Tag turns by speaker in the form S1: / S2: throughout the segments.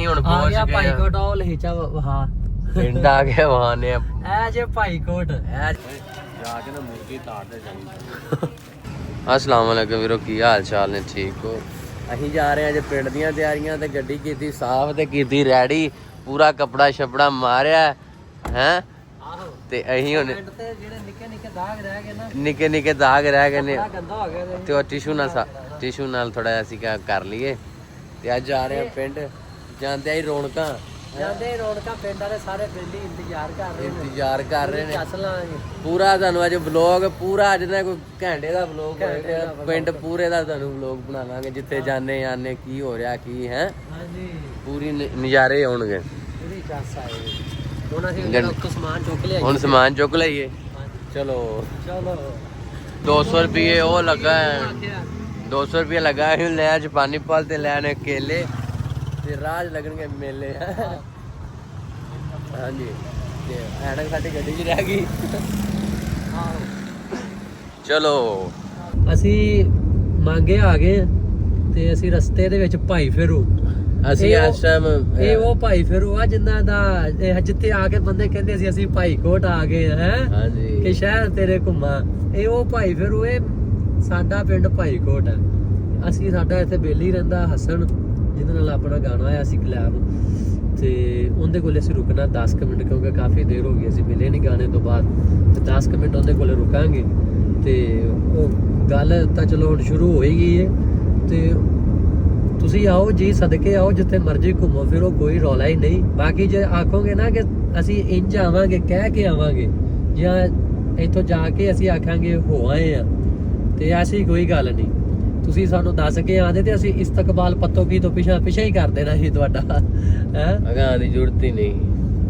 S1: ਹੁਣ ਪਹੁੰਚ ਗਏ
S2: ਭਾਈ ਕੋਟ ਉਹ ਲਹੀਚਾ ਵਹਾ
S1: ਪਿੰਡ ਆ ਕੇ ਵਹਾਨੇ
S2: ਐ ਜੇ ਭਾਈ ਕੋਟ
S1: ਐ ਜਾ ਕੇ ਨਾ ਮੁਰਗੀ ਤਾੜਦੇ ਜਾਣੀ। अस्सलाम वालेकुम ਵੀਰੋ, ਕੀ ਹਾਲ ਚਾਲ ਨੇ? ਠੀਕ ਹੋ? ਅਸੀਂ ਜਾ ਰਹੇ ਹਾਂ ਜੇ ਪਿੰਡ ਦੀਆਂ ਤਿਆਰੀਆਂ ਤੇ ਗੱਡੀ ਕੀਤੀ ਸਾਫ਼ ਤੇ ਕੀਤੀ ਰੈਡੀ, ਪੂਰਾ ਕੱਪੜਾ ਛਪੜਾ ਮਾਰਿਆ ਹੈ ਤੇ ਅਸੀਂ ਹੁਣ
S2: ਤੇ ਜਿਹੜੇ ਨਿੱਕੇ ਨਿੱਕੇ ਦਾਗ ਰਹਿ ਗਏ ਨਾ,
S1: ਨਿੱਕੇ ਦਾਗ ਰਹਿ ਗਏ ਨੇ
S2: ਗੰਦਾ ਹੋ ਗਿਆ
S1: ਤੇ ਉਹ ਟਿਸ਼ੂ ਨਾਲ ਥੋੜਾ ਜਿਹਾ ਅਸੀਂ ਕਰ ਲਈਏ ਤੇ ਅੱਜ ਜਾ ਰਹੇ ਹਾਂ ਪਿੰਡ। ਜਾਂਦੇ ਆਈ ਰੌਣਕਾਂ
S2: ਪਿੰਡ ਵਾਲੇ ਸਾਰੇ ਪਿੰਡ ਹੀ ਇੰਤਜ਼ਾਰ ਕਰ ਰਹੇ ਨੇ ਚੱਸ ਲਾਂਗੇ
S1: ਪੂਰਾ। ਤੁਹਾਨੂੰ ਅੱਜ ਵਲੌਗ ਪੂਰਾ ਅੱਜ ਦਾ ਕੋਈ ਘੰਟੇ ਦਾ ਵਲੌਗ ਪਿੰਡ ਪੂਰੇ ਦਾ ਤੁਹਾਨੂੰ ਵਲੌਗ ਬਣਾਵਾਂਗੇ, ਜਿੱਥੇ ਜਾਂਦੇ ਆਨੇ ਕੀ ਹੋ ਰਿਹਾ ਕੀ ਹੈ।
S2: ਹਾਂਜੀ,
S1: ਪੂਰੀ ਨਜ਼ਾਰੇ ਆਉਣਗੇ।
S2: ਪੂਰੀ ਚੱਸ ਆਏ। ਹੁਣ ਅਸੀਂ ਸਮਾਨ ਚੁੱਕ ਲਿਆ,
S1: ਹੁਣ ਸਮਾਨ ਚੁੱਕ ਲਈਏ। ਚਲੋ 200 ਰੁਪਏ ਉਹ ਲੱਗਾ ਹੈ, 200 ਰੁਪਏ ਲੱਗਾ ਹੈ ਲੈ ਅੱਜ ਪਾਨੀਪਾਲ ਤੇ ਲੈਣੇ ਕੇਲੇ ਤੇ ਰਾਜ ਲੱਗਣਗੇ ਮੇਲੇ। ਹਾਂਜੀ ਤੇ ਐਨਕ ਸਾਡੀ ਗੱਡੀ 'ਚ ਰਹਿ ਗਈ। ਚਲੋ ਅਸੀਂ
S2: ਮੰਗੇ ਆ ਗਏ ਤੇ ਅਸੀਂ ਰਸਤੇ ਦੇ ਵਿੱਚ ਭਾਈ ਫੇਰੂ
S1: ਅਸੀਂ ਇਸ ਟਾਈਮ
S2: ਇਹ ਉਹ ਭਾਈ ਫੇਰੂ ਆ ਜਿੰਨਾ ਦਾ ਜਿੱਥੇ ਆ ਕੇ ਬੰਦੇ ਕਹਿੰਦੇ ਸੀ ਅਸੀਂ ਭਾਈ ਕੋਟ ਆ ਗਏ ਹੈ।
S1: ਹਾਂਜੀ
S2: ਕਿ ਸ਼ਹਿਰ ਤੇਰੇ ਘੁੰਮਾ, ਇਹ ਉਹ ਭਾਈ ਫੇਰੂ। ਇਹ ਸਾਡਾ ਪਿੰਡ ਭਾਈ ਕੋਟ ਹੈ। ਅਸੀਂ ਸਾਡਾ ਇੱਥੇ ਬੇਲੀ ਰਹਿੰਦਾ ਹਸਨ, ਜਿਹਦੇ ਨਾਲ ਆਪਣਾ ਗਾਣਾ ਆਇਆ ਸੀ ਕਲੈਬ, ਤੇ ਉਹਦੇ ਕੋਲ ਅਸੀਂ ਰੁਕਣਾ 10 ਮਿੰਟ ਕਿਉਂਕਿ ਕਾਫੀ ਦੇਰ ਹੋ ਗਈ ਅਸੀਂ ਮਿਲੇ ਨਹੀਂ ਗਾਣੇ ਤੋਂ ਬਾਅਦ, ਤੇ 10 ਮਿੰਟ ਉਹਦੇ ਕੋਲ ਰੁਕਾਂਗੇ। ਤੇ ਉਹ ਗੱਲ ਤਾਂ ਚਲੋ ਹੁਣ ਸ਼ੁਰੂ ਹੋ ਹੀ ਗਈ ਹੈ। ਤੇ ਤੁਸੀਂ ਆਓ ਜੀ, ਸਦਕੇ ਆਓ, ਜਿੱਥੇ ਮਰਜ਼ੀ ਘੁੰਮੋ ਫਿਰੋ, ਕੋਈ ਰੌਲਾ ਹੀ ਨਹੀਂ। ਬਾਕੀ ਜੇ ਆਖੋਗੇ ਨਾ ਕਿ ਅਸੀਂ ਇੰਜ ਆਵਾਂਗੇ ਕਹਿ ਕੇ ਆਵਾਂਗੇ ਜਾਂ ਇੱਥੋਂ ਜਾ ਕੇ ਅਸੀਂ ਆਖਾਂਗੇ ਹੋ ਆਏ ਆ, ਤੇ ਐਸੀ ਕੋਈ ਗੱਲ ਨਹੀਂ। ਤੁਸੀਂ ਸਾਨੂੰ ਦੱਸ ਕੇ ਆਂਦੇ ਤੇ ਅਸੀਂ ਇਸਤਕਬਾਲ ਪੱਤੋ ਕੀ ਤੋਂ ਪਿਛਾ ਹੀ ਕਰ ਦੇਣਾ ਸੀ ਤੁਹਾਡਾ। ਹੈ
S1: ਅਗਾਂ ਦੀ ਜ਼ਰੂਰਤ ਹੀ ਨਹੀਂ,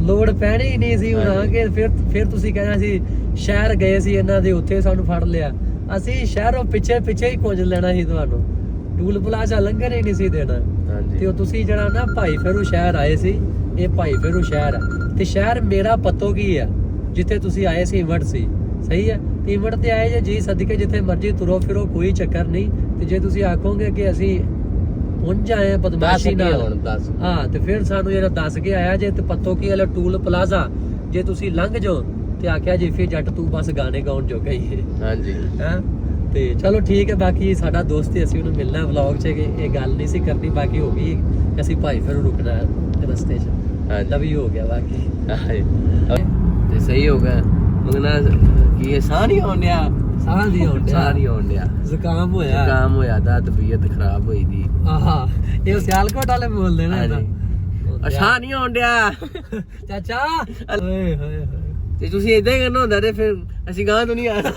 S1: ਲੋੜ
S2: ਪੈਣੀ ਹੀ ਨਹੀਂ ਸੀ। ਹੁਣ ਕਿ ਫਿਰ ਤੁਸੀਂ ਕਹਿਣਾ ਸੀ ਸ਼ਹਿਰ ਗਏ ਸੀ ਇਹਨਾਂ ਦੇ, ਉੱਥੇ ਸਾਨੂੰ ਫੜ ਲਿਆ। ਅਸੀਂ ਸ਼ਹਿਰੋਂ ਪਿੱਛੇ ਹੀ ਕੁੰਝ ਲੈਣਾ ਸੀ ਤੁਹਾਨੂੰ, ਟੂਲ ਪਲਾਜ਼ਾ ਲੰਘਣ ਹੀ ਨਹੀਂ ਸੀ ਦੇਣਾ। ਤੇ ਉਹ ਤੁਸੀਂ ਜਿਹੜਾ ਨਾ ਭਾਈ ਫੇਰੂ ਸ਼ਹਿਰ ਆਏ ਸੀ, ਇਹ ਭਾਈ ਫੇਰੂ ਸ਼ਹਿਰ ਹੈ। ਤੇ ਸ਼ਹਿਰ ਮੇਰਾ ਪੱਤੋ ਕੀ ਆ, ਜਿੱਥੇ ਤੁਸੀਂ ਆਏ ਸੀ ਇਵਟ ਸੀ, ਸਹੀ ਹੈ। ਤੇ ਇਵਟ ਤੇ ਆਏ ਜੇ ਜੀ ਸਦਕੇ, ਜਿੱਥੇ ਮਰਜ਼ੀ ਤੁਰੋ ਫਿਰੋ, ਕੋਈ ਚੱਕਰ ਨਹੀਂ। ਤੇ ਜੇ ਤੁਸੀਂ ਆਖੋਗੇ ਕਿ ਅਸੀਂ ਉਂਝ ਆਏ ਬਦਮਾਸ਼ੀ ਨਾਲ, ਹਾਂ, ਤੇ ਫਿਰ ਸਾਨੂੰ ਜਿਹੜਾ ਦੱਸ ਕੇ ਆਇਆ ਜੇ ਤੇ ਪੱਤੋ ਕੀ ਵਾਲਾ ਟੂਲ ਪਲਾਜ਼ਾ, ਜੇ ਤੁਸੀਂ ਲੰਘ ਜਾਓ ਤੇ ਆਖਿਆ ਜੀ ਫਿਰ ਜੱਟ ਤੂੰ ਬਸ ਗਾਣੇ ਗਾਉਣ ਜੋਗਾ ਹੀ ਹੈ। ਹਾਂਜੀ ਹੈ। ਤੇ ਚਲੋ ਠੀਕ ਹੈ, ਬਾਕੀ ਸਾਡਾ ਦੋਸਤ ਹੀ, ਅਸੀਂ ਉਹਨੂੰ ਮਿਲਣਾ ਵਲੌਗ 'ਚ, ਇਹ ਗੱਲ ਨਹੀਂ ਸੀ ਕਰਨੀ। ਬਾਕੀ ਹੋ ਗਈ, ਅਸੀਂ ਭਾਈ ਫਿਰ ਰੁਕਣਾ ਰਸਤੇ 'ਚ, ਲਵ ਹੀ ਹੋ ਗਿਆ ਬਾਕੀ
S1: ਤੇ ਸਹੀ ਹੋ ਗਿਆ। ਮੰਗਣਾ ਕੀ ਇਹ ਸਾਹ ਨਹੀਂ ਆਉਣ ਡਿਆ,
S2: ਸਾਹ ਨਹੀਂ ਆਉਣ ਡਿਆ, ਜ਼ੁਕਾਮ
S1: ਹੋਇਆ ਦਾ, ਤਬੀਅਤ ਖਰਾਬ ਹੋਈ ਦੀ।
S2: ਆਹਾ, ਇਹ ਸਿਆਲਕੋਟ ਵਾਲੇ ਬੋਲਦੇ ਨੇ ਨਾ,
S1: ਸਾਹ ਨਹੀਂ ਆਉਣ ਡਿਆ
S2: ਚਾਚਾ। ਓਏ ਹੋਏ
S1: ਤੇ ਤੁਸੀਂ ਇਦਾਂ ਹੀ ਕਰਨਾ ਹੁੰਦਾ ਤੇ ਫਿਰ ਅਸੀਂ ਗਾਂ ਤੋਂ ਨਹੀਂ ਆਣਾ।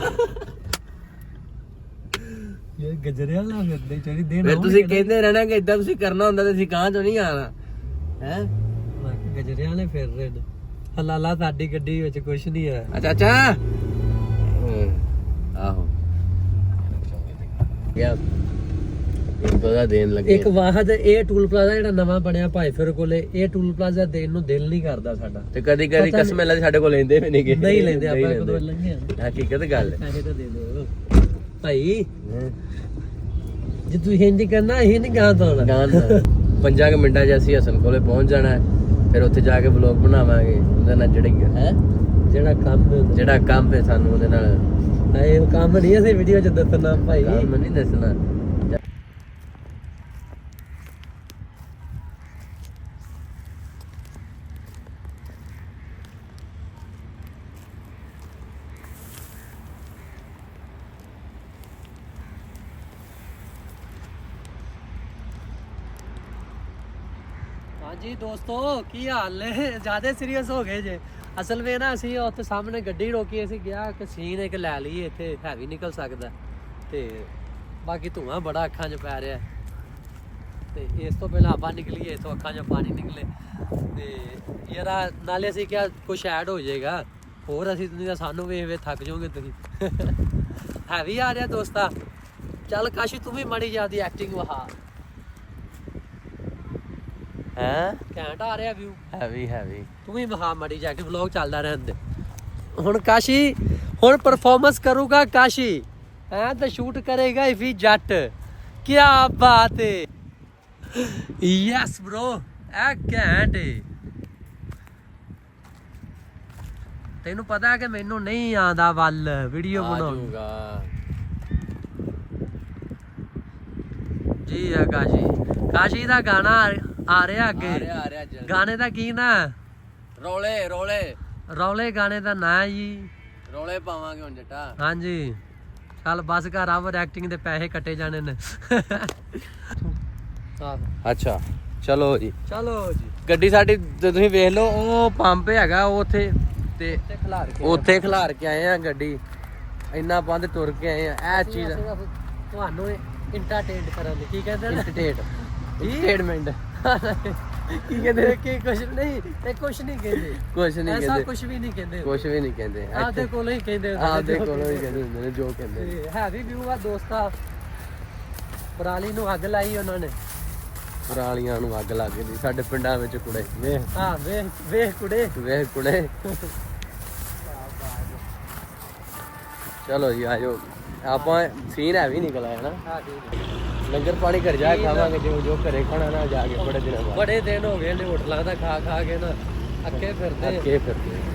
S2: ਇਹ ਗਜਰਿਆ ਲਾ ਫਿਰਦੇ ਚੜੀ ਦੇਣ।
S1: ਫਿਰ ਤੁਸੀਂ ਕਹਿੰਦੇ ਰਹਿਣਾ ਕਿ ਇਦਾਂ ਤੁਸੀਂ ਕਰਨਾ ਹੁੰਦਾ ਤੇ ਅਸੀਂ ਗਾਂ ਤੋਂ ਨਹੀਂ ਆਣਾ ਹੈ।
S2: ਗਜਰਿਆ ਵਾਲੇ ਫਿਰ ਰਹੇ ਨੇ। ਹਲਾਲਾ ਸਾਡੀ ਗੱਡੀ ਵਿੱਚ ਕੁਛ ਨਹੀਂ ਹੈ।
S1: ਅੱਛਾ ਆਹੋ ਯਾ ਬੜਾ ਦੇਣ ਲੱਗੇ।
S2: ਇੱਕ ਵਾਹਦ ਇਹ ਟੂਲ ਪਲਾਜ਼ਾ ਜਿਹੜਾ ਨਵਾਂ ਬਣਿਆ ਭਾਈ ਫਿਰ ਕੋਲੇ, ਇਹ ਟੂਲ ਪਲਾਜ਼ਾ ਦੇਣ ਨੂੰ ਦਿਲ ਨਹੀਂ ਕਰਦਾ ਸਾਡਾ।
S1: ਤੇ ਕਦੀ ਕਸਮ ਲੈ ਸਾਡੇ ਕੋਲ ਲੈਂਦੇ ਵੀ ਨਹੀਂ,
S2: ਨਹੀਂ ਲੈਂਦੇ ਆਪਾਂ ਕਦੋਂ ਲੰਘੇ ਆ।
S1: ਹਕੀਕਤ ਗੱਲ ਹੈ,
S2: ਪੈਸੇ ਤਾਂ ਦੇ ਦਿਓ ਭਾਈ। ਜੇ ਤੂੰ ਹਿੰਦੀ ਕਰਨਾ ਇਹ ਨਹੀਂ ਗਾਂ ਤੋਂ ਆਉਣਾ।
S1: 5 ਮਿੰਟਾਂ 'ਚ ਅਸੀਂ ਹਸਨ ਕੋਲੇ ਪਹੁੰਚ ਜਾਣਾ, ਫਿਰ ਉੱਥੇ ਜਾ ਕੇ ਵਲੌਗ ਬਣਾਵਾਂਗੇ ਉਹਦੇ ਨਾਲ। ਜਿਹੜਾ ਕੰਮ ਹੈ ਸਾਨੂੰ ਉਹਦੇ ਨਾਲ,
S2: ਇਹ ਕੰਮ ਨਹੀਂ ਅਸੀਂ ਵੀਡੀਓ 'ਚ ਦੱਸਣਾ ਭਾਈ,
S1: ਕੰਮ ਨਹੀਂ ਦੱਸਣਾ।
S2: ਹਾਂਜੀ ਦੋਸਤੋ, ਕੀ ਹਾਲ ਨੇ? ਜ਼ਿਆਦਾ ਸੀਰੀਅਸ ਹੋ ਗਏ ਜੇ। ਅਸਲ ਵਿੱਚ ਨਾ ਅਸੀਂ ਉੱਥੇ ਸਾਹਮਣੇ ਗੱਡੀ ਰੋਕੀ, ਅਸੀਂ ਗਿਆ ਕਿ ਸੀਨ ਇੱਕ ਲੈ ਲਈਏ, ਇੱਥੇ ਹੈਵੀ ਨਿਕਲ ਸਕਦਾ, ਤੇ ਬਾਕੀ ਧੂਆਂ ਬੜਾ ਅੱਖਾਂ 'ਚ ਪੈ ਰਿਹਾ। ਤੇ ਇਸ ਤੋਂ ਪਹਿਲਾਂ ਆਪਾਂ ਨਿਕਲੀਏ, ਇੱਥੋਂ ਅੱਖਾਂ 'ਚੋਂ ਪਾਣੀ ਨਿਕਲੇ। ਤੇ ਯਾਰ ਨਾਲੇ ਅਸੀਂ ਕਿਹਾ ਕੁਛ ਐਡ ਹੋ ਜਾਏਗਾ ਹੋਰ, ਅਸੀਂ ਨਹੀਂ ਤਾਂ ਸਾਨੂੰ ਵੇਖ ਥੱਕ ਜਾਓਗੇ ਤੁਸੀਂ। ਹੈਵੀ ਆ ਰਿਹਾ ਦੋਸਤਾ। ਚੱਲ ਕਾਸ਼ੀ ਤੂੰ ਵੀ ਮਾੜੀ ਜਿਆਦੀ ਐਕਟਿੰਗ ਵਹਾ। ਘੈਂਟ ਆ ਰਿਹਾ ਵਿਊ,
S1: ਹੈਵੀ
S2: ਤੂੰ ਵੀ ਵਹਾ ਮਾੜੀ ਜਾ ਕੇ, ਵਲੌਗ ਚੱਲਦਾ ਰਹਿਣ ਦੇ। ਹੁਣ ਕਾਸ਼ੀ ਹੁਣ ਪਰਫਾਰਮੈਂਸ ਕਰੂਗਾ ਕਾਸ਼ੀ, ਹੈ ਤੇ ਸ਼ੂਟ ਕਰੇਗਾ ਇਫੀ ਜੱਟ। ਕੀ ਬਾਤ ਹੈ। ਯੈਸ ਬ్రో, ਘੈਂਟ ਏ। ਤੈਨੂੰ ਪਤਾ ਕਿ ਮੈਨੂੰ ਨਹੀਂ ਆਉਂਦਾ ਵੱਲ ਵੀਡੀਓ ਬਣਾਉਣ ਜੀ। ਆ ਕਾਸ਼ੀ ਦਾ ਗਾਣਾ ਆ ਰਿਹਾ ਅੱਗੇ। ਗਾਣੇ ਦਾ ਕੀ ਨਾ? ਰੌਲੇ ਗਾਣੇ ਦਾ ਨਾਂ ਜੀ।
S1: ਰੌਲੇ ਪਾਵਾਂਗੇ ਹੁਣ ਜੱਟਾ।
S2: ਹਾਂਜੀ ਚੱਲ ਬਸ ਕਰ ਆਵਰ ਐਕਟਿੰਗ ਦੇ ਪੈਸੇ ਕੱਟੇ ਜਾਣੇ ਨੇ।
S1: ਅੱਛਾ ਚਲੋ ਜੀ
S2: ਜੀ।
S1: ਗੱਡੀ ਸਾਡੀ ਤੁਸੀਂ ਵੇਖ ਲਓ, ਉਹ ਪੰਪ ਹੈਗਾ ਉੱਥੇ ਤੇ ਉੱਥੇ ਖਿਲਾਰ ਕੇ ਆਏ ਆ ਗੱਡੀ। ਇੰਨਾ ਬੰਦ ਤੁਰ ਕੇ ਆਏ ਆ। ਇਹ ਚੀਜ਼
S2: ਤੁਹਾਨੂੰ ਇੰਟਰਟੇਨਡ ਕਰਨ ਦੀ ਕੀ ਕਹਿੰਦੇ ਨੇ?
S1: ਇੰਟਰਟੇਨਮੈਂਟ
S2: ਕੀ ਕਹਿੰਦੇ? ਕੀ ਕੁਛ ਨਹੀਂ ਤੇ ਕੁਛ ਨਹੀਂ ਕਹਿੰਦੇ। ਐਸਾ ਕੁਛ ਵੀ ਨਹੀਂ ਕਹਿੰਦੇ। ਆਪਦੇ ਕੋਲੋਂ ਹੀ ਕਹਿੰਦੇ
S1: ਹੁੰਦੇ ਨੇ ਜੋ ਕਹਿੰਦੇ।
S2: ਹੈਵੀ ਵਿਊ ਆ ਦੋਸਤਾ। ਪਰਾਲੀ ਨੂੰ ਅੱਗ ਲਾਈ ਉਹਨਾਂ ਨੇ।
S1: ਪਰਾਲੀਆਂ ਨੂੰ ਅੱਗ ਲੱਗ ਗਈ ਸਾਡੇ ਪਿੰਡਾਂ ਵਿੱਚ ਕੁੜੇ।
S2: ਵੇਖ ਕੁੜੇ।
S1: ਚਲੋ ਜੀ ਆਜੋ। ਆਪਾਂ ਸੀਨ ਹੈ ਵੀ ਨਿਕਲ ਆਇਆ ਨਾ। ਲੰਗਰ ਪਾਣੀ ਘਰ ਜਾ ਕੇ ਖਾਵਾਂਗੇ ਜੋ ਘਰੇ ਖਾਣਾ ਨਾ ਜਾ ਕੇ।
S2: ਬੜੇ ਦਿਨ ਹੋ ਗਏ ਨੇ ਹੋਟਲਾਂ ਦਾ ਖਾ ਕੇ ਨਾ ਅੱਕੇ ਫਿਰਦੇ।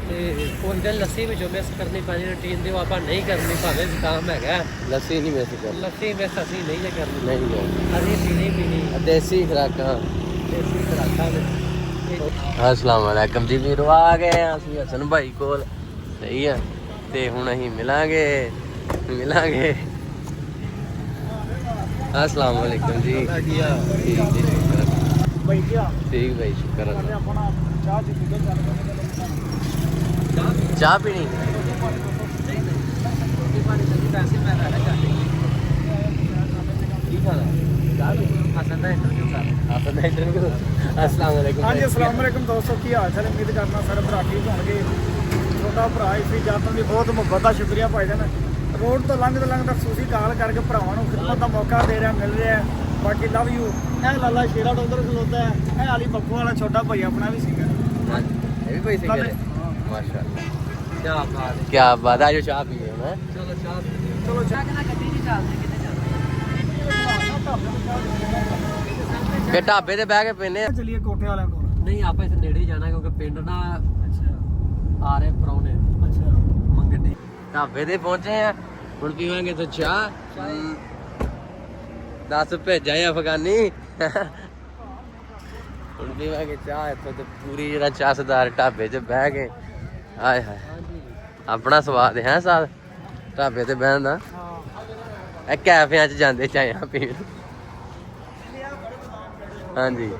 S2: ਤੇ ਕੋਈ ਗੱਲ ਲੱਸੀ ਵਿੱਚੋਂ ਮਿਸ ਕਰਨੀ ਪੈਣੀ ਰੂਟੀਨ ਦੀ। ਉਹ ਆਪਾਂ ਨਹੀਂ ਕਰਨੀ ਭਾਵੇਂ ਜ਼ੁਕਾਮ ਹੈਗਾ।
S1: ਲੱਸੀ ਨਹੀਂ ਮਿਸ ਕਰਨੀ।
S2: ਲੱਸੀ ਮਿਸ ਅਸੀਂ ਨਹੀਂ ਕਰਨੀ।
S1: ਨਹੀਂ
S2: ਅਸੀਂ ਪੀਣੀ
S1: ਦੇਸੀ ਖੁਰਾਕਾਂ। अस्सलाम वालेकुम जी वीरो। आ गए ਅਸੀਂ ਹਸਨ ਭਾਈ ਕੋਲ। ਸਹੀ ਆ। ਤੇ ਹੁਣ ਅਸੀਂ ਮਿਲਾਂਗੇ। अस्सलाम वालेकुम जी। ठीक जी ठीक भाई शुक्र। चाह पीनी?
S3: ਹਾਂਜੀ अस्सलाम वालेकुम ਦੋਸਤੋ, ਕੀ ਹਾਲ ਚਾਲ? ਉਮੀਦ ਕਰਨਾ ਸਾਰੇ ਭਰਾ ਠੀਕ ਹੋਣਗੇ। ਛੋਟਾ ਭਰਾ ਇਸੀ ਜਾਤਾਂ ਦੀ ਬਹੁਤ ਮੁਹੱਬਤ ਦਾ ਸ਼ੁਕਰੀਆ ਭਾਈਜਾਨ। ਰੋਡ ਤੋਂ ਲੰਘਦਾ ਤੁਸੀਂ ਕਾਲ ਕਰਕੇ ਭਰਾਵਾਂ ਨੂੰ ਖਿਦਮਤ ਦਾ ਮੌਕਾ ਦੇ ਰਿਹਾ, ਮਿਲ ਰਿਹਾ। ਬਾਕੀ ਲਵ ਯੂ। ਇਹ ਲਾਲਾ ਸ਼ੇਰਾ ਡੋਂਦਰ ਖਲੋਤਾ ਹੈ। ਇਹ ਆਲੀ ਬੱਬੂ ਵਾਲਾ ਛੋਟਾ ਭਾਈ ਆਪਣਾ ਵੀ ਸਿੰਗਰ।
S1: ਇਹ ਵੀ ਕੋਈ ਸਿੰਗਰ ਹੈ? ਮਾਸ਼ਾਅੱਲਾ ਕੀ ਬਾਤ ਹੈ। ਜੋ ਚਾਹ ਪੀਏ ਨਾ।
S2: ਚਲੋ ਚਾਹ ਕਿਹਨਾਂ ਗੱਡੀ ਨਹੀਂ ਚੱਲਦੀ। ਕਿੱਥੇ
S1: ਕਿ ਢਾਬੇ ਤੇ ਬਹਿ ਕੇ ਪੀਨੇ ਆ।
S3: ਚਲਿਏ ਕੋਠੇ ਵਾਲਿਆਂ ਕੋਲ।
S2: ਨਹੀਂ ਆਪਾਂ ਇੱਥੇ ਨੇੜੇ ਹੀ ਜਾਣਾ ਕਿਉਂਕਿ ਪਿੰਡ ਨਾ ਆ ਰਹੇ ਪਰੌਣੇ ਮੰਗਣੀ।
S1: ਢਾਬੇ ਤੇ ਪਹੁੰਚੇ ਆ। ਹੁਣ ਪੀਵਾਂਗੇ ਤਾਂ ਚਾਹ। 10 ਭੇਜਾ ਅਫਗਾਨੀ। ਹੁਣ ਪੀਵਾਂਗੇ ਚਾਹ ਇੱਥੋਂ ਤੇ ਪੂਰੀ ਜਿਹੜਾ ਚਾਸਦਾਰ ਢਾਬੇ 'ਚ ਬਹਿ ਕੇ। ਆਏ ਹਾਏ ਆਪਣਾ ਸਵਾਦ ਹੈ ਸਾਦ ਢਾਬੇ ਤੇ ਬਹਿਣ ਦਾ। ਇਹ ਕੈਫਿਆਂ 'ਚ ਜਾਂਦੇ ਚਾਹਾਂ ਪੀਣ। ਹਾਂਜੀ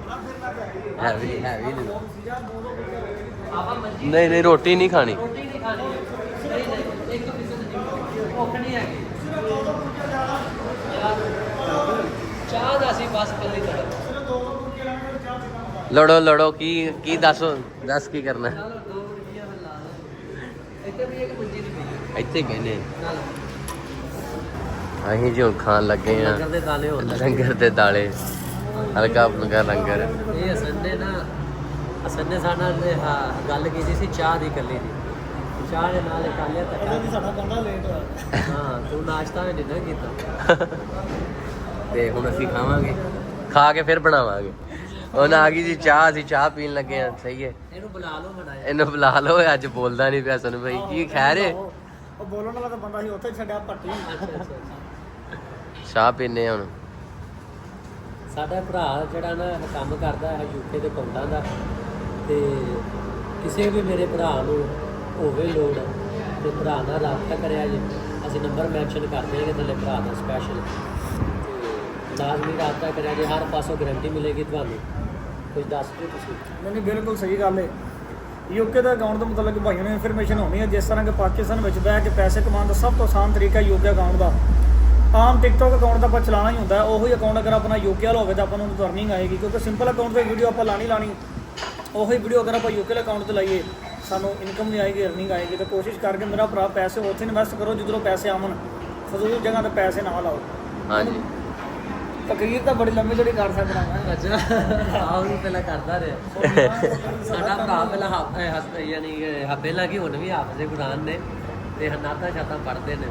S1: ਹੈਵੀ ਨਹੀਂ ਰੋਟੀ ਨਹੀਂ ਖਾਣੀ।
S2: ਚਾਹ ਦਾ ਸੀ ਬਸ ਕੱਲੀ
S1: ਲੜੋ ਕੀ ਦੱਸ ਕੀ ਕਰਨਾ? ਇੱਥੇ ਕਹਿੰਦੇ ਅਸੀਂ ਜੋ ਖਾਣ ਲੱਗੇ ਆ ਲੰਗਰ ਦੇ ਦਾਲੇ। ਹਲਕਾ ਫੁਲਕਾ ਲੰਗਰ।
S2: ਇਹ ਅਸਨ ਨੇ ਸਾਡੇ ਨਾਲ ਗੱਲ ਕੀਤੀ ਸੀ ਚਾਹ ਦੀ ਕੱਲੀ ਦੀ। ਚਾਹ ਦੇ ਨਾਲ ਕਾਲਿਆ ਤੱਕ
S3: ਸਾਡਾ ਬੰਦਾ ਲੇਟ ਹੋਇਆ।
S2: ਹਾਂ ਤੂੰ ਨਾਸ਼ਤਾ ਵੀ ਨਹੀਂ ਕੀਤਾ।
S1: ਤੇ ਹੁਣ ਅਸੀਂ ਖਾਵਾਂਗੇ। ਖਾ ਕੇ ਫਿਰ ਬਣਾਵਾਂਗੇ। ਹੁਣ ਆ ਗਈ ਜੀ ਚਾਹ। ਅਸੀਂ ਚਾਹ ਪੀਣ ਲੱਗੇ ਆ। ਸਹੀ ਹੈ।
S2: ਇਹਨੂੰ ਬੁਲਾ
S1: ਲਓ। ਅੱਜ ਬੋਲਦਾ ਨਹੀਂ ਪਿਆ ਸਾਨੂੰ ਭਾਈ। ਕੀ ਖੈਰ ਹੈ?
S3: ਉਹ ਬੋਲਣ ਵਾਲਾ ਤਾਂ ਬੰਦਾ ਸੀ ਉੱਥੇ ਛੱਡਿਆ ਭੱਟੀ।
S1: ਚਾਹ ਪੀਨੇ ਹੁਣ।
S2: ਸਾਡਾ ਭਰਾ ਜਿਹੜਾ ਨਾ ਕੰਮ ਕਰਦਾ ਹੈ ਯੂਕੇ ਦੇ ਅਕਾਊਂਟਾਂ ਦਾ। ਤੇ ਕਿਸੇ ਵੀ ਮੇਰੇ ਭਰਾ ਨੂੰ ਹੋਵੇ ਲੋੜ ਤੇ ਭਰਾ ਨਾਲ ਰਾਬਤਾ ਕਰਿਆ ਜੀ। ਅਸੀਂ ਨੰਬਰ ਮੈਂਸ਼ਨ ਕਰ ਦਿਆਂਗੇ ਥੱਲੇ ਭਰਾ ਦਾ ਸਪੈਸ਼ਲ। ਤੇ ਲਾਜ਼ਮੀ ਰਾਬਤਾ ਕਰਿਆ ਜੀ। ਹਰ ਪਾਸੋਂ ਗਰੰਟੀ ਮਿਲੇਗੀ ਤੁਹਾਨੂੰ। ਕੁਝ ਦੱਸ ਦਿਓ ਤੁਸੀਂ।
S3: ਨਹੀਂ ਬਿਲਕੁਲ ਸਹੀ ਗੱਲ ਹੈ। ਯੂਕੇ ਦਾ ਅਕਾਊਂਟ ਦੇ ਮੁਤਲਕ ਭਾਈਆਂ ਨੂੰ ਇਨਫੋਰਮੇਸ਼ਨ ਹੋਣੀ ਹੈ। ਜਿਸ ਤਰ੍ਹਾਂ ਕਿ ਪਾਕਿਸਤਾਨ ਵਿੱਚ ਬਹਿ ਕੇ ਪੈਸੇ ਕਮਾਉਣ ਦਾ ਸਭ ਤੋਂ ਆਸਾਨ ਤਰੀਕਾ ਯੂਕੇ ਅਕਾਊਂਟ ਦਾ। ਆਮ ਟਿਕਟੋਕ ਅਕਾਊਂਟ ਦਾ ਆਪਾਂ ਚਲਾਉਣਾ ਹੀ ਹੁੰਦਾ। ਉਹੀ ਅਕਾਊਂਟ ਅਗਰ ਆਪਣਾ ਯੂਕੇ ਵਾਲਾ ਹੋਵੇ ਤਾਂ ਆਪਾਂ ਨੂੰ ਅਰਨਿੰਗ ਆਏਗੀ। ਕਿਉਂਕਿ ਸਿੰਪਲ ਅਕਾਊਂਟ 'ਤੇ ਵੀਡੀਓ ਆਪਾਂ ਲਾਣੀ। ਉਹੀ ਵੀਡੀਓ ਅਗਰ ਆਪਾਂ ਯੂਕੇ ਅਕਾਊਂਟ 'ਤੇ ਲਾਈਏ ਸਾਨੂੰ ਇਨਕਮ ਨਹੀਂ ਆਏਗੀ, ਅਰਨਿੰਗ ਆਏਗੀ। ਤਾਂ ਕੋਸ਼ਿਸ਼ ਕਰਕੇ ਮੇਰਾ ਭਰਾ ਪੈਸੇ ਉੱਥੇ ਇਨਵੈਸਟ ਕਰੋ ਜਿੱਧਰੋਂ ਪੈਸੇ ਆਵਣ। ਫਜ਼ੂਲ ਜਗ੍ਹਾ 'ਤੇ ਪੈਸੇ ਨਾ ਲਾਓ।
S1: ਹਾਂਜੀ
S3: ਤਕਰੀਰ ਤਾਂ ਬੜੀ ਲੰਮੀ ਜਿਹੜੀ ਕਰ ਸਕਦਾ ਮੈਂ।
S2: ਅੱਛਾ ਆਹ ਵੀ ਪਹਿਲਾਂ ਕਰਦਾ ਰਿਹਾ ਸਾਡਾ ਭਰਾ। ਪਹਿਲਾਂ ਪਹਿਲਾਂ ਕੀ ਹੁਣ ਵੀ ਹਾਫਿਜ਼ ਕੁਰਾਨ ਨੇ ਤੇ ਨਾਤਾਂ ਸ਼ਾਤਾਂ ਪੜ੍ਹਦੇ ਨੇ।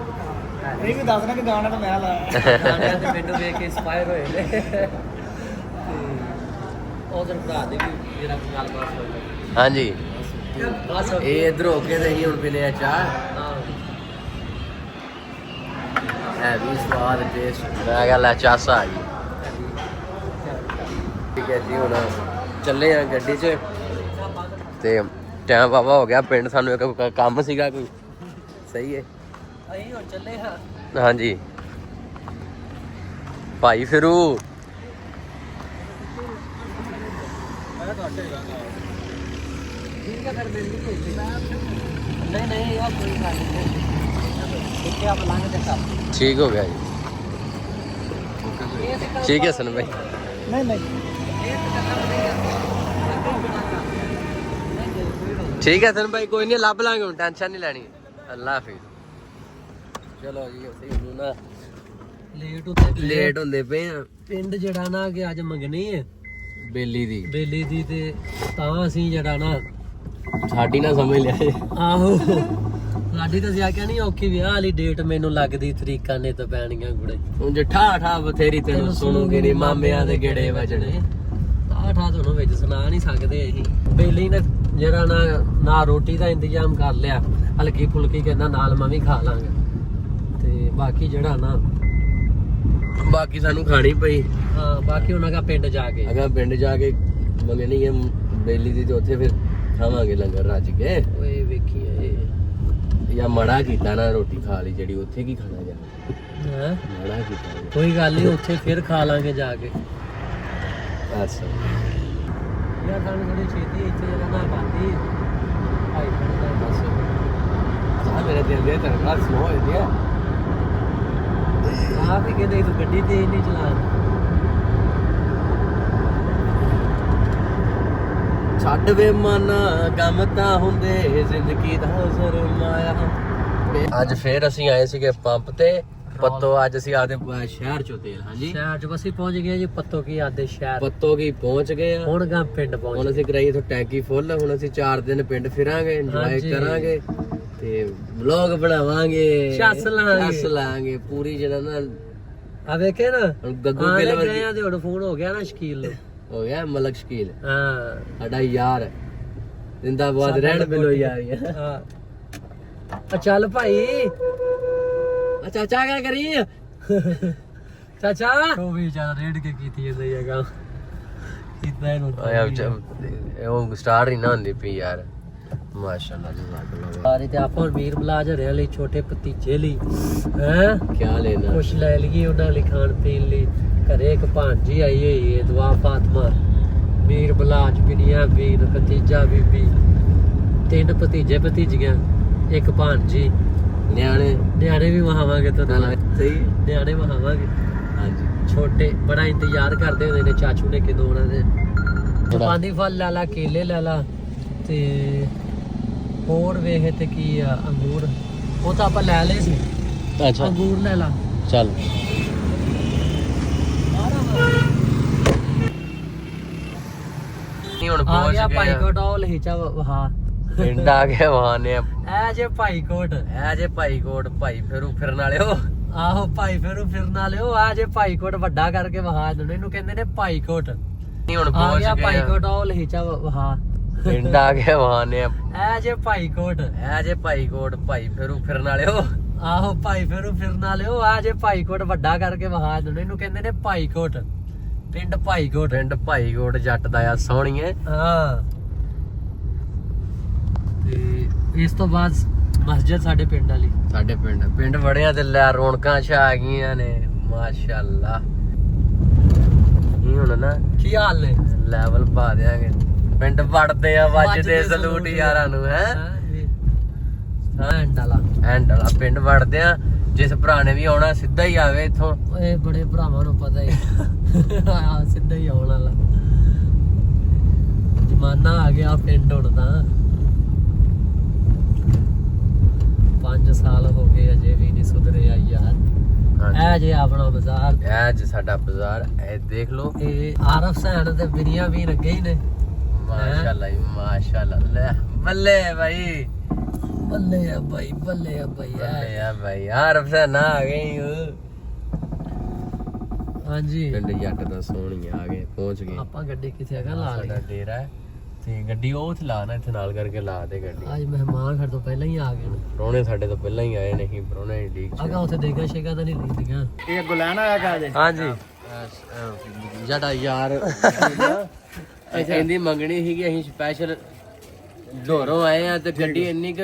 S3: ਇਹ ਵੀ ਦੱਸਣਾ ਕਿ ਗਾਣਾ ਤਾਂ ਮੈਂ ਲਾਇਆ।
S2: ਗਾਣਿਆਂ ਤੇ ਮੈਨੂੰ ਵੇਖ ਕੇ ਇੰਸਪਾਇਰ ਹੋਏ ਨੇ। ਉਧਰ ਭਰਾ ਦੇ ਵੀ ਮੇਰਾ ਗੱਲਬਾਤ ਹੋਈ।
S1: ਹਾਂਜੀ
S2: ਬਸ
S1: ਇਹ ਇਧਰ ਹੋ ਕੇ ਤੇ ਅਸੀਂ ਹੁਣ ਪੀਨੇ ਆ ਚਾਹ। ਹੈ ਵੀ ਸਵਾਦ ਟੇਸਟ। ਮੈਂ ਕਿਹਾ ਲੈ ਚਾਸਾ ਆ ਗਈ। ਠੀਕ ਹੈ ਜੀ ਹੁਣ ਚੱਲੇ ਆ ਗੱਡੀ 'ਚ ਤੇ ਟਾਈਮ ਵਾਵਾ ਹੋ ਗਿਆ। ਪਿੰਡ ਸਾਨੂੰ ਇੱਕ ਕੰਮ ਸੀਗਾ ਕੋਈ। ਸਹੀ ਹੈ
S2: ਅਸੀਂ ਹੁਣ ਚੱਲੇ ਹਾਂ।
S1: ਹਾਂਜੀ ਭਾਈ ਫਿਰੂ
S2: ਠੀਕ ਹੈ ਫਿਰ ਮਿਲ ਗਈ। ਨਹੀਂ ਯਾਰ ਕੋਈ ਗੱਲ ਨਹੀਂ। ਇੱਥੇ ਆਪ ਲੰਘ ਦੇ ਕਰ।
S1: ਠੀਕ ਹੋ ਗਿਆ ਜੀ। ਠੀਕ ਹੈ ਸਨ ਭਾਈ।
S3: ਨਹੀਂ
S1: ਠੀਕ ਹੈ ਸਨ ਭਾਈ ਕੋਈ ਨਹੀਂ ਲੱਭ ਲਾਂਗੇ ਹੁਣ ਟੈਨਸ਼ਨ ਨਹੀਂ ਲੈਣੀ। ਅੱਲਾ ਹਾਫਿਜ਼। ਚਲੋ ਜੀ ਅਸੀਂ ਹੁਣ ਨਾ ਲੇਟ ਹੁੰਦੇ ਪਏ ਆ।
S2: ਪਿੰਡ ਜਿਹੜਾ ਨਾ ਕਿ ਅੱਜ ਮੰਗਣੀ ਹੈ
S1: ਬੇਲੀ ਦੀ
S2: ਤੇ ਤਾਂ ਅਸੀਂ ਜਿਹੜਾ ਨਾ
S1: ਸਾਡੀ ਨਾ ਸਮਝ ਲਿਆ।
S2: ਆਹੋ ਸਾਡੀ ਤਾਂ ਸਿਆਕਿਆ ਨਹੀਂ ਔਖੀ ਵਿਆਹ ਵਾਲੀ ਡੇਟ ਮੈਨੂੰ ਲੱਗਦੀ ਤਰੀਕਾਂ ਨੇ ਤਾਂ ਪੈਣੀਆਂ ਗੁੜੇ।
S1: ਹੁਣ ਜੇ ਠਾ ਬਥੇਰੀ ਤੈਨੂੰ ਸੁਣੂਗੇ ਨੀ ਮਾਮਿਆਂ ਦੇ ਗੇੜੇ ਵਜਣੇ।
S2: ਠਾ ਤੁਹਾਨੂੰ ਵਿੱਚ ਸੁਣਾ ਨਹੀਂ ਸਕਦੇ ਅਸੀਂ। ਬੇਲੀ ਨੇ ਜਿਹੜਾ ਨਾ ਰੋਟੀ ਦਾ ਇੰਤਜ਼ਾਮ ਕਰ ਲਿਆ, ਹਲਕੀ ਫੁਲਕੀ ਕਹਿੰਦਾ ਨਾਲ ਮੈਂ ਵੀ ਖਾ ਲਾਂਗਾ। ਤੇ ਬਾਕੀ ਜਿਹੜਾ ਨਾ
S1: ਬਾਕੀ ਸਾਨੂੰ ਖਾਣੀ ਪਈ।
S2: ਹਾਂ ਬਾਕੀ ਉਹਨਾਂ ਦਾ ਪਿੰਡ ਜਾ ਕੇ
S1: ਅਗਾ ਪਿੰਡ ਜਾ ਕੇ ਮੰਗਣੀ ਹੈ ਬੇਲੀ ਦੀ ਤੇ ਉੱਥੇ ਫਿਰ ਖਾਵਾਂਗੇ ਲੰਗਰ ਰੱਜ ਕੇ।
S2: ਓਏ ਵੇਖੀ
S1: ਜਾਂ ਮੜਾ ਕੀਤਾ ਨਾ ਰੋਟੀ ਖਾ ਲਈ ਜਿਹੜੀ ਉੱਥੇ ਕੀ ਖਾਣਾ ਜਾ
S2: ਹੈ।
S1: ਮੜਾ ਕੀਤਾ
S2: ਕੋਈ ਗੱਲ ਨਹੀਂ ਉੱਥੇ ਫਿਰ ਖਾ ਲਾਂਗੇ ਜਾ ਕੇ।
S1: ਅੱਛਾ
S2: ਯਾਰ ਸਾਨੂੰ ਥੋੜੀ ਛੇਤੀ ਇੱਥੇ ਜਿਹੜਾ ਨਾ ਪਾਤੀ ਭਾਈ ਖੜਦਾ ਬਸ।
S1: ਆ ਮੇਰੇ ਦਿਲ ਦੇ ਤਰ੍ਹਾਂ ਸਲੋ ਹੋ ਗਿਆ।
S2: ਆਪ ਹੀ ਕਹਿੰਦੇ ਤੂੰ ਗੱਡੀ ਤੇਜ਼ ਨਹੀਂ ਚਲਾ।
S1: ਛੱਡ ਵੇ ਮਾਨਾ ਕੰਮ ਤਾਂ ਹੁੰਦੇ ਜ਼ਿੰਦਗੀ ਦਾ ਜ਼ਰਮਾਇਆ। ਅੱਜ ਫੇਰ ਅਸੀਂ ਆਏ ਸੀਗੇ ਪੰਪ ਤੇ ਪੱਤੋ। ਅੱਜ ਅਸੀਂ ਆਦੇ ਸ਼ਹਿਰ ਚੋਂ ਤੇਲ। ਹਾਂਜੀ
S2: ਸ਼ਹਿਰ ਚ ਬਸੀ ਪਹੁੰਚ ਗਏ ਜੀ। ਪੱਤੋ ਕੀ ਆਦੇ ਸ਼ਹਿਰ
S1: ਪੱਤੋ ਕੀ ਪਹੁੰਚ ਗਏ ਆ।
S2: ਹੁਣ ਗਾ ਪਿੰਡ ਪਹੁੰਚ।
S1: ਹੁਣ ਅਸੀਂ ਕਰਾਈ ਇਥੋਂ ਟੈਂਕੀ ਫੁੱਲ। ਹੁਣ ਅਸੀਂ 4 ਦਿਨ ਪਿੰਡ ਫਿਰਾਂਗੇ, ਇੰਜੋਏ ਕਰਾਂਗੇ ਤੇ ਵਲੌਗ ਬਣਾਵਾਂਗੇ,
S2: ਛੱਸ
S1: ਲਾਂਗੇ ਪੂਰੀ। ਜਿਹੜਾ ਨਾ
S2: ਆ ਵੇਖੇ ਨਾ
S1: ਗੱਗੂ
S2: ਗਏ ਆ ਤੇ ਹੁਣ ਫੋਨ ਹੋ ਗਿਆ ਨਾ ਸ਼ਕੀਲ ਨੂੰ।
S1: ਹੋ ਗਿਆ ਮਲਕ ਸ਼ਕੀਲ
S2: ਹਾਂ
S1: ਸਾਡਾ ਯਾਰ ਜ਼ਿੰਦਾਬਾਦ ਰਹਿਣ ਬਿਲੋ ਯਾਰ।
S2: ਹਾਂ ਚੱਲ ਭਾਈ।
S1: ਚਾਚਾ ਕਿਆ ਕਰੀ
S2: ਚਾਚਾ ਉਹ ਵੀ ਵਿਚਾਰਾ ਰੇਡ ਕੇ ਕੀਤੀ ਜਾਂਦਾ ਹੈਗਾ। ਇਦਾਂ ਇਹਨੂੰ
S1: ਉਹ ਸਟਾਰਟ ਹੀ ਨਾ ਹੁੰਦੀ ਪਈ ਯਾਰ। ਮਾਸ਼ਾਅੱਲਾ ਜਜ਼ਾਕੱਲਾ।
S2: ਸਾਰੇ ਤੇ ਆਪਾਂ ਵੀਰ ਬਲਾਜ ਰਿਆਂ ਲਈ ਛੋਟੇ ਭਤੀਜੇ ਲਈ ਹੈ
S1: ਕਿਆ ਲੈਣਾ
S2: ਕੁਛ ਲੈ ਲਈਏ ਉਹਨਾਂ ਲਈ ਖਾਣ ਪੀਣ ਲਈ। ਘਰੇ ਇੱਕ ਭਾਂਜੀ ਆਈ ਹੋਈ ਹੈ ਦੁਆ ਫਾਤਮਾ। ਵੀਰ ਬਲਾਜ ਬਿਨੀਆ ਵੀਰ ਭਤੀਜਾ ਬੀਬੀ 3 ਭਤੀਜੇ ਭਤੀਜੀਆਂ ਇੱਕ ਭਾਂਜੀ। ਨਿਆਣੇ ਵੀ ਵਹਾਵਾਂਗੇ ਤੁਹਾਨੂੰ।
S1: ਸਹੀ
S2: ਨਿਆਣੇ ਵਹਾਵਾਂਗੇ।
S1: ਹਾਂਜੀ
S2: ਛੋਟੇ ਬੜਾ ਇੰਤਜ਼ਾਰ ਕਰਦੇ ਹੁੰਦੇ ਨੇ ਚਾਚੂ ਨੇ ਕਿਦੋਂ ਉਹਨਾਂ ਦੇ। ਪਾਣੀ ਫਲ ਲੈ ਲਾ, ਕੇਲੇ ਲੈ ਲਾ ਤੇ ਹੋਰ ਵੇਖ ਤੇ ਕੀ ਆ ਅੰਗੂਰ। ਉਹ ਤਾਂ ਆਪਾਂ ਲੈ ਲਏ ਸੀ।
S1: ਅੱਛਾ
S2: ਅੰਗੂਰ ਲੈ ਲਾ
S1: ਚੱਲ। ਹੁਣ
S2: ਆ
S1: ਪਹੁੰਚ
S2: ਗਿਆ
S1: ਗਏ
S2: ਭਾਈ ਕੋਟ। ਉਹ ਲਹੀਚਾ ਵਹਾ
S1: ਪਿੰਡ ਆ ਗਏ ਵਹਾਨੇ।
S2: ਐ ਜੇ ਭਾਈ ਕੋਟ।
S1: ਭਾਈ ਕੋਟ ਭਾਈ ਫਿਰੂ ਫਿਰਨ ਵਾਲਿਓ।
S2: ਆਹੋ ਭਾਈ ਫਿਰਨ ਵਾਲਿਓ। ਆ ਜੇ ਭਾਈ ਕੋਟ ਵੱਡਾ ਕਰਕੇ ਵਹਾ ਦਿੰਦੇ। ਇਹਨੂੰ ਕਹਿੰਦੇ ਨੇ ਭਾਈ ਕੋਟ।
S1: ਹੁਣ
S2: ਆ
S1: ਪਹੁੰਚ
S2: ਗਿਆ ਭਾਈ
S1: ਗਏ
S2: ਕੋਟ। ਉਹ ਲਹੀਚਾ ਵਹਾ
S1: ਪਿੰਡ ਆ ਗਏ ਵਹਾਨੇ।
S2: ਐ ਜੇ ਭਾਈ ਕੋਟ।
S1: ਭਾਈ ਕੋਟ ਭਾਈ ਫਿਰੂ ਫਿਰਨ ਵਾਲਿਓ।
S2: ਆਹੋ ਭਾਈ ਫਿਰਨ ਵਾਲਿਓ। ਆ ਜੇ ਭਾਈ ਕੋਟ ਵੱਡਾ ਕਰਕੇ ਵਹਾ ਦਿੰਦੇ। ਇਹਨੂੰ ਕਹਿੰਦੇ ਨੇ ਭਾਈ ਕੋਟ। ਪਿੰਡ ਭਾਈ ਕੋਟ ਜੱਟ ਦਾ ਆ ਸੋਹਣੀਏ। ਹਾਂ ਤੇ ਇਸ ਤੋਂ ਬਾਅਦ ਮਸਜਿਦ ਸਾਡੇ ਪਿੰਡ ਵਾਲੀ।
S1: ਸਾਡੇ ਪਿੰਡ ਵੜਿਆ ਤੇ ਲੈ ਰੌਣਕਾਂ ਛਾ ਗਈਆਂ ਨੇ ਮਾਸ਼ਾਅੱਲਾ। ਹੁਣ ਨਾ
S2: ਕੀ ਹਾਲ ਨੇ
S1: ਲੈਵਲ ਪਾ ਦਿਆਂਗੇ। ਪਿੰਡ ਵੜਦੇ ਆ ਵੱਜਦੇ ਸਲੂਟ ਯਾਰਾਂ ਨੂੰ ਹੈ।
S2: ਐਂਡ ਵਾਲਾ
S1: ਪਿੰਡ ਵੜਦੇ ਆ। ਜਿਸ ਭਰਾ ਨੇ ਵੀ ਆਉਣਾ ਸਿੱਧਾ ਹੀ ਆਵੇ ਇੱਥੋਂ।
S2: ਓਏ ਬੜੇ ਭਰਾਵਾਂ ਨੂੰ ਪਤਾ ਹੀ ਆ ਸਿੱਧਾ ਹੀ ਆਉਣ ਵਾਲਾ ਜ਼ਮਾਨਾ ਆ ਗਿਆ ਪਿੰਡ ਹੁਣ ਤਾਂ। 5 ਸਾਲ ਹੋ ਗਏ ਅਜੇ ਵੀ ਨਹੀਂ ਸੁਧਰਿਆ ਯਾਰ। ਇਹ ਜੇ ਆਪਣਾ ਬਾਜ਼ਾਰ।
S1: ਇਹ ਜੇ ਸਾਡਾ ਬਾਜ਼ਾਰ। ਇਹ ਦੇਖ ਲਓ
S2: ਇਹ ਆਰਫ ਸੈਨ ਤੇ ਬਿਰੀਆਂ ਵੀ ਲੱਗੇ ਹੀ ਨੇ।
S1: ਮਾਸ਼ਾਅੱਲਾ ਜੀ ਮਾਸ਼ਾਅੱਲਾ। ਲੈ ਬੱਲੇ ਭਾਈ
S2: ਬੱਲੇ ਆ ਭਾਈ ਬੱਲੇ ਆ ਭਾਈ।
S1: ਆਰਫ ਸੈਨ ਆ ਗਈ।
S2: ਹਾਂਜੀ
S1: ਪਿੰਡ ਜੱਟ ਦਾ ਸੋਹਣੀ ਆ ਗਏ, ਪਹੁੰਚ ਗਏ।
S2: ਆਪਾਂ ਗੱਡੀ ਕਿੱਥੇ ਹੈਗਾ ਲਾ ਲਈ
S1: ਸਾਡਾ ਡੇਰਾ ਹੈ ਤੇ ਗੱਡੀ ਉਹ ਉੱਥੇ ਲਾ ਨਾ, ਇੱਥੇ ਨਾਲ ਕਰਕੇ ਲਾ ਦੇ ਗੱਡੀ।
S2: ਅੱਜ ਮਹਿਮਾਨ ਸਾਡੇ ਤੋਂ ਪਹਿਲਾਂ ਹੀ ਆ ਗਏ ਨੇ।
S1: ਪ੍ਰਾਹੁਣੇ ਸਾਡੇ ਤੋਂ ਪਹਿਲਾਂ ਹੀ ਆਏ ਨੇ, ਅਸੀਂ ਪ੍ਰਾਹੁਣੇ ਹੀ ਠੀਕ
S2: ਅਗਾ ਉੱਥੇ ਦੇਖਾ ਸ਼ੇਗਾ ਤਾਂ ਨਹੀਂ ਲੀਦੀਆਂ।
S3: ਇਹ ਅੱਗੋਂ ਲੈਣ ਆਇਆ ਕਾਜੇ।
S2: ਹਾਂਜੀ
S1: ਸਾਡਾ ਯਾਰ ਕਹਿੰਦੀ ਮੰਗਣੀ ਸੀਗੀ, ਅਸੀਂ ਸਪੈਸ਼ਲ ਢੋਰੋਂ ਆਏ ਆ ਤੇ ਗੱਡੀ ਇੰਨੀ ਕੁ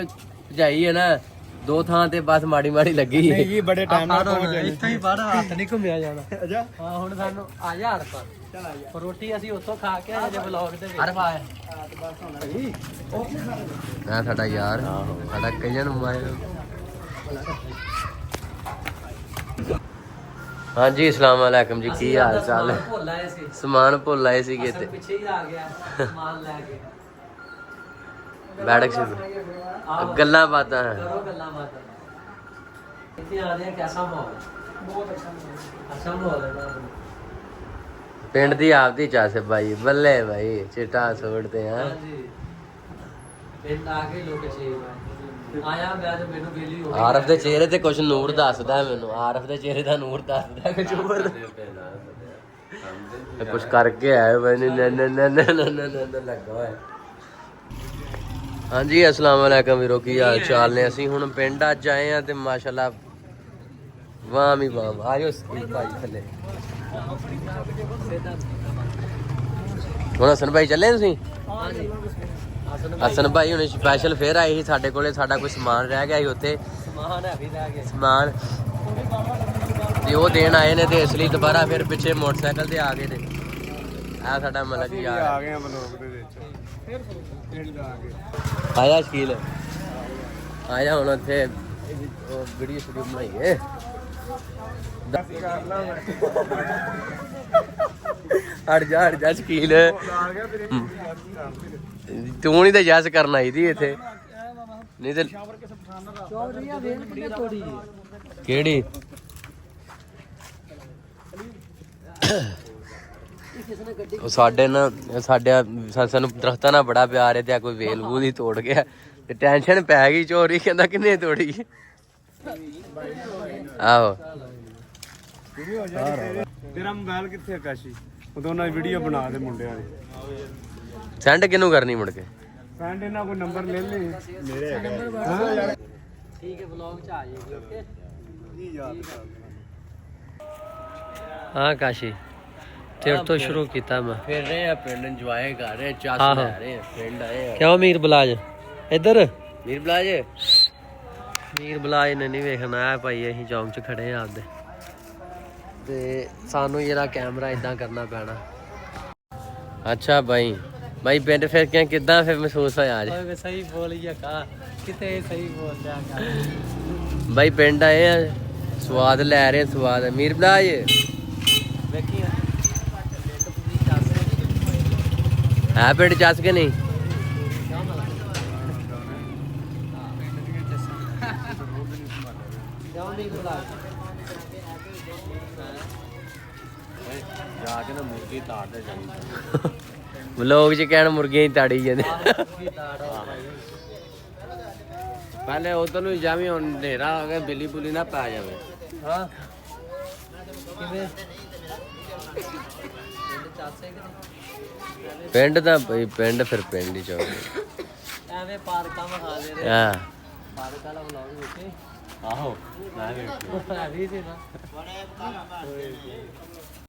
S1: ਭਜਾਈ ਹੈ ਨਾ, 2 ਥਾਂ ਤੇ ਬਸ ਮਾੜੀ ਮਾੜੀ ਲੱਗੀ ਹੈ।
S3: ਜੀ ਬੜੇ ਟਾਈਮ ਨਾਲ ਪਹੁੰਚ ਗਏ।
S2: ਇੱਥੇ ਹੀ ਬਾਹਰ ਹੱਥ ਨਹੀਂ ਘੁੰਮਿਆ ਜਾਣਾ।
S3: ਅੱਛਾ
S2: ਹਾਂ ਹੁਣ ਸਾਨੂੰ ਆ ਜਾ ਹੜਪਾ।
S3: ਚਲ ਆ ਜਾ।
S2: ਰੋਟੀ ਅਸੀਂ ਉੱਥੋਂ ਖਾ ਕੇ ਆਏ ਜੇ ਵਲੌਗ ਦੇ ਵਿੱਚ।
S1: ਹਰ ਪਾਇਆ ਮੈਂ ਸਾਡਾ ਯਾਰ, ਸਾਡਾ ਕਈਆਂ ਨੂੰ ਹਾਂਜੀ ਅਸਲਾਮ ਅਲੈਕਮ ਜੀ, ਕੀ ਹਾਲ ਚਾਲ ਹੈ?
S2: ਭੁੱਲ ਆਏ ਸੀ,
S1: ਸਮਾਨ ਭੁੱਲ ਆਏ ਸੀਗੇ ਤੇ
S2: ਪਿੱਛੇ ਹੀ ਆ ਗਿਆ ਸਮਾਨ ਲੈ ਕੇ।
S1: ਬੈਠਕ ਸੀ, ਗੱਲਾਂ ਬਾਤਾਂ
S2: ਕਰੋ ਗੱਲਾਂ ਬਾਤਾਂ। ਇੱਥੇ ਆਦੇ ਆ ਕਿਹਦਾ ਮਾਹੌਲ?
S3: ਬਹੁਤ ਅੱਛਾ ਮਾਹੌਲ।
S2: ਅੱਛਾ ਮਾਹੌਲ ਹੈ ਨਾ।
S1: ਪਿੰਡ ਦੀ ਆਪਦੀ ਚਾਸ ਬਾਈ, ਬੱਲੇ ਬਾਈ ਚਿੱਟਾ ਸੋੜਦੇ ਆ।
S2: ਹਾਂਜੀ ਪਿੰਡ ਆ ਕੇ ਲੋਕ ਛੇਵ ਆਇਆ ਮੈਂ ਤੇ ਮੈਨੂੰ ਵੇਲੀ ਹੋ ਗਈ।
S1: ਆਰਫ ਦੇ ਚਿਹਰੇ ਤੇ ਕੁਝ ਨੂਰ ਦੱਸਦਾ ਮੈਨੂੰ, ਆਰਫ ਦੇ ਚਿਹਰੇ ਦਾ ਨੂਰ ਦੱਸਦਾ ਕੁਝ ਹੋਰ ਕੁਝ ਕਰਕੇ ਆਇਆ ਮੈਨੂੰ ਲੱਗਾ ਹੋਇਆ। ਹਾਂਜੀ ਅਸਲਾਮ ਅਲੈਕਮ ਵੀਰੋ, ਕੀ ਹਾਲ ਚਾਲ ਨੇ? ਅਸੀਂ ਹੁਣ ਪਿੰਡ ਅੱਜ ਆਏ ਆ ਤੇ ਮਾਸ਼ਾਅੱਲਾ ਵਾਮ ਹੀ ਵਾਮ। ਆਜੋ ਭਾਈ ਥੱਲੇ। ਹੁਣ ਹਸਨ ਭਾਈ ਚੱਲੇ ਤੁਸੀਂ?
S2: ਹਾਂਜੀ
S1: ਹਸਨ ਭਾਈ ਹੁਣ ਸਪੈਸ਼ਲ ਫੇਰ ਆਏ ਸੀ ਸਾਡੇ ਕੋਲੇ, ਸਾਡਾ ਕੋਈ ਸਮਾਨ ਰਹਿ ਗਿਆ ਸੀ ਉੱਥੇ,
S2: ਸਮਾਨ ਹੈ ਵੀ ਲੈ ਗਏ।
S1: ਸਮਾਨ ਤੇ ਉਹ ਦੇਣ ਆਏ ਨੇ ਤੇ ਇਸ ਲਈ ਦੁਬਾਰਾ ਫਿਰ ਪਿੱਛੇ ਮੋਟਰਸਾਈਕਲ ਤੇ ਆ ਗਏ ਨੇ। ਆ ਸਾਡਾ ਮਤਲਬ ਕੀ ਆ
S3: ਗਏ ਆ ਬਲੌਗ ਦੇ ਵਿੱਚ। ਫਿਰ ਪਿੰਡ ਆ ਗਏ।
S1: ਆਇਆ ਸ਼ਕੀਲ ਆਇਆ ਹੁਣ ਉੱਥੇ ਵੀਡੀਓ ਸ਼ੂਡੀਓ ਬਣਾਈਏ। ਹਟ ਜਾ ਸ਼ਕੀਲ, ਤੂੰ ਨਹੀਂ ਤਾਂ ਜੱਸ ਕਰਨ ਆਈ ਦੀ ਇੱਥੇ, ਨਹੀਂ ਤੇ
S2: ਚੌਧਰੀਆ ਵੇਲ ਕਿੰਨੇ ਤੋੜੀ ਜੀ?
S1: ਕਿਹੜੀ ਉਹ ਸਾਡੇ ਨਾ ਸਾਨੂੰ ਦਰਖਤਾਂ ਨਾਲ ਬੜਾ ਪਿਆਰ ਹੈ ਤੇ ਆ ਕੋਈ ਵੇਲ ਵੂਲ ਹੀ ਤੋੜ ਗਿਆ ਤੇ ਟੈਨਸ਼ਨ ਪੈ ਗਈ। ਚੋਰੀ ਕਹਿੰਦਾ ਕਿੰਨੇ ਤੋੜੀ? ਆਹੋ
S3: ਤੇਰਾ ਮੋਬਾਈਲ ਕਿੱਥੇ ਆਕਾਸ਼ੀ? ਉਦੋਂ ਉਹਨਾਂ ਦੀ ਵੀਡੀਓ ਬਣਾ ਦੇ ਮੁੰਡਿਆਂ ਦੀ।
S1: ਸੈਂਡ ਕਿਹਨੂੰ ਕਰਨੀ ਮੁੜ ਕੇ?
S3: ਫਰੈਂਡ ਇਹਨਾਂ ਕੋਈ ਨੰਬਰ ਲੈ ਲੈ ਮੇਰੇ
S2: ਠੀਕ ਹੈ ਵਲੌਗ ਚ ਆ ਜਾਏਗੀ। ਓਕੇ
S3: ਜੀ ਯਾਦ
S2: ਹਾਂ ਕਾਸ਼ੀ ਤੇਰੇ ਤੋਂ ਸ਼ੁਰੂ ਕੀਤਾ ਮੈਂ।
S1: ਫਿਰ ਰਹੇ ਆ ਪਿੰਡ, ਇੰਜੋਏ ਕਰ ਰਹੇ, ਚਾਸ
S2: ਆਹੋ।
S1: ਲੈ ਰਹੇ ਆ, ਪਿੰਡ ਆਏ ਆ।
S2: ਕਿਉਂ ਮੀਰ ਬਲਾਜ ਇੱਧਰ?
S1: ਵੀਰ ਬਲਾਜ
S2: ਮੀਰ ਬਲਾਜ ਨੇ ਨਹੀਂ ਵੇਖਣਾ ਹੈ ਭਾਈ, ਅਸੀਂ ਚੌਂਕ 'ਚ ਖੜੇ ਆ ਆਪਦੇ ਤੇ ਸਾਨੂੰ ਜਿਹੜਾ ਕੈਮਰਾ ਇਦਾਂ ਕਰਨਾ ਪੈਣਾ।
S1: ਅੱਛਾ ਬਾਈ ਪਿੰਡ ਫਿਰ ਕਿੱਦਾਂ ਫਿਰ ਮਹਿਸੂਸ ਹੋਇਆ ਅੱਜ?
S2: ਓਏ ਸਹੀ ਬੋਲ ਜਾ ਕਾ ਕਿਤੇ ਸਹੀ ਬੋਲ ਜਾ ਕਰ।
S1: ਬਾਈ ਪਿੰਡ ਆਏ ਆ, ਸਵਾਦ ਲੈ ਰਹੇ ਆ, ਸਵਾਦ। ਮੀਰ ਬਲਾਜ
S2: ਵੇਖੀ
S1: ਹੈ ਪਿੰਡ ਚੱਸ ਕੇ ਨਹੀਂ? ਜਾ ਕੇ ਨਾ ਮੁਰਗੀ ਤਾੜਦੇ ਜਾਂਦੇ ਵਲੋਗ 'ਚ ਕਹਿਣ ਮੁਰਗੀਆਂ ਹੀ ਤਾੜੀ ਜਾਂਦੇ। ਪਹਿਲੇ ਉਧਰ ਨੂੰ ਜਾਵੀਂ, ਹੁਣ ਹਨੇਰਾ ਹੋ ਗਿਆ, ਬਿੱਲੀ ਬੁੱਲੀ ਨਾ ਪੈ ਜਾਵੇ।
S2: ਹਾਂ ਕਿਵੇਂ
S1: ਪਿੰਡ ਦਾ ਬਈ ਪਿੰਡ ਫਿਰ ਪਿੰਡ ਹੀ ਚਾਹੁੰਦੇ
S2: ਐਵੇਂ ਪਾਰਕਾਂ ਵਿਖਾ ਦੇ ਰਹੇ
S1: ਆ।
S2: ਪਾਰਕ ਵਾਲਾ ਵਲੌਗ ਵੇਖੇ?
S1: ਆਹੋ ਮੈਂ ਵੇਖਿਆ
S2: ਵੀ ਸੀ ਨਾ